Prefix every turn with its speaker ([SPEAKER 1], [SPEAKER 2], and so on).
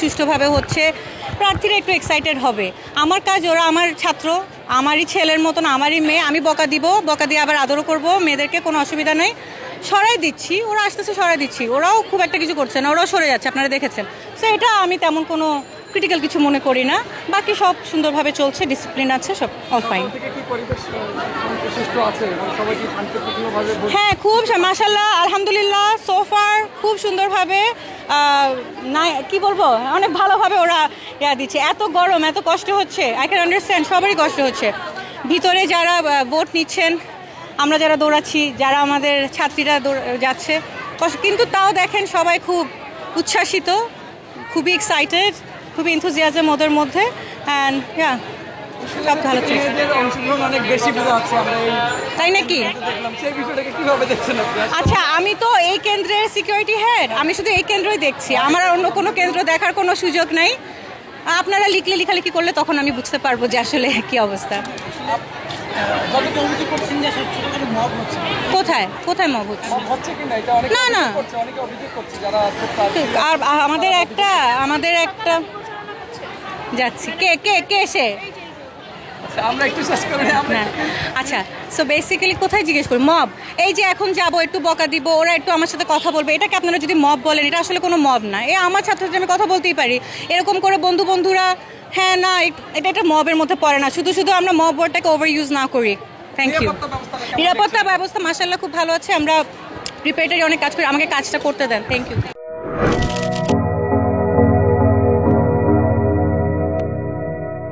[SPEAKER 1] সুষ্ঠুভাবে হচ্ছে, প্রার্থীরা একটু এক্সাইটেড হবে। আমার কাজ, ওরা আমার ছাত্র, আমারই ছেলের মতন, আমারই মেয়ে, আমি বকা দিব, বকা দিয়ে আবার আদরও করব মেয়েদেরকে, কোনো অসুবিধা নেই। সরাই দিচ্ছি, ওরা আসতেছে সরাই দিচ্ছি, ওরাও খুব একটা কিছু করছে না, ওরাও সরে যাচ্ছে, আপনারা দেখেছেন। সো এটা আমি তেমন কোনো ক্রিটিক্যাল কিছু মনে করি না। বাকি সব সুন্দরভাবে চলছে, ডিসিপ্লিন আছে, সব অল ফাইন। হ্যাঁ, খুব মাশাআল্লাহ, আলহামদুলিল্লাহ, সোফার খুব সুন্দরভাবে, না কি বলবো, অনেক ভালোভাবে ওরা দিচ্ছে। এত গরম, এত কষ্ট হচ্ছে, আই ক্যান আন্ডারস্ট্যান্ড, সবারই কষ্ট হচ্ছে। ভিতরে যারা ভোট নিচ্ছেন, আমরা যারা দৌড়াচ্ছি, যারা আমাদের ছাত্রীরা যাচ্ছে, কিন্তু তাও দেখেন সবাই খুব উচ্ছ্বাসিত, খুবই এক্সাইটেড, খুবই এনথুজিয়াজম ওদের মধ্যে। অ্যান্ড সব ভালো চলছে। তাই নাকি? আচ্ছা, আমি তো এই কেন্দ্রের সিকিউরিটি হেড, আমি শুধু এই কেন্দ্রই দেখছি, আমার আর অন্য কোনো কেন্দ্র দেখার কোনো সুযোগ নাই। আপনারা লেখালেখি করলে তখন আমি বুঝতে পারবো যে আসলে কি অবস্থা। কোথায় কোথায় মব হচ্ছে? না না, আর আমাদের একটা যাচ্ছি, কে কে কে এসে আচ্ছা। সো বেসিক্যালি কোথায় জিজ্ঞেস করি? মব। এই যে এখন যাব, একটু বকা দিব, ওরা একটু আমার সাথে কথা বলবে, এটাকে আপনারা যদি মব বলেন, এটা আসলে কোনো মব না। আমার ছাত্রদের আমি কথা বলতেই পারি, এরকম করে বন্ধুরা। হ্যাঁ, না, এটা একটা মবের মধ্যে পড়ে না। শুধু আমরা মব ওয়ার্ডটাকে ওভার ইউজ না করি। Thank you. নিরাপত্তা ব্যবস্থা মাশাআল্লাহ খুব ভালো আছে, আমরা প্রিপারেটরি অনেক কাজ করি, আমাকে কাজটা করতে দেন। Thank you.